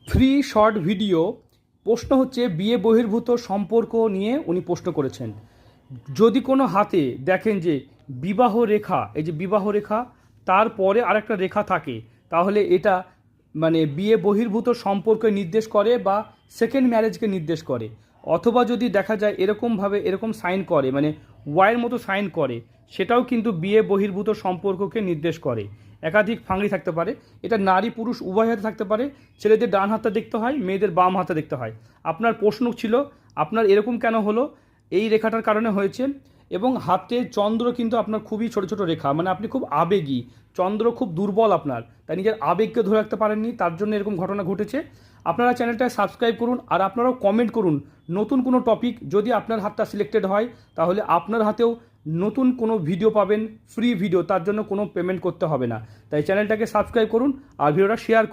Free short video. প্রশ্ন হচ্ছে বিয়ে বহির্ভূত সম্পর্ক নিয়ে উনি প্রশ্ন করেছেন। যদি কোনো হাতে দেখেন যে বিবাহ রেখা, এই যে বিবাহ রেখা, তারপরে আরেকটা রেখা থাকে, তাহলে এটা মানে বিয়ে বহির্ভূত সম্পর্কে নির্দেশ করে বা সেকেন্ড ম্যারেজকে নির্দেশ করে। অথবা যদি দেখা যায় এরকমভাবে এরকম সাইন করে, মানে ওয়াইয়ের মতো সাইন করে, সেটাও কিন্তু বিয়ে বহির্ভূত সম্পর্ককে নির্দেশ করে। একাধিক ফাংরি থাকতে পারে, এটা নারী পুরুষ উভয় হাতে থাকতে পারে। ছেলেদের ডান হাতটা দেখতে হয়, মেয়েদের বাম হাতে দেখতে হয়। আপনার প্রশ্ন ছিল আপনার এরকম কেন হলো, এই রেখাটার কারণে হয়েছে। এবং হাতে চন্দ্র কিন্তু আপনার খুবই ছোট ছোট রেখা, মানে আপনি খুব আবেগী, চন্দ্র খুব দুর্বল আপনার, তাই নিজের আবেগকে ধরে রাখতে পারেননি, তার জন্য এরকম ঘটনা ঘটেছে। আপনারা চ্যানেলটা সাবস্ক্রাইব করুন, আর আপনারাও কমেন্ট করুন নতুন কোনো টপিক। যদি আপনার হাতটা সিলেক্টেড হয় তাহলে আপনার হাতেও নতুন কোনো ভিডিও পাবেন, ফ্রি ভিডিও, তার জন্য কোনো পেমেন্ট করতে হবে না। তাই চ্যানেলটাকে সাবস্ক্রাইব করুন আর ভিডিওটা শেয়ার করুন।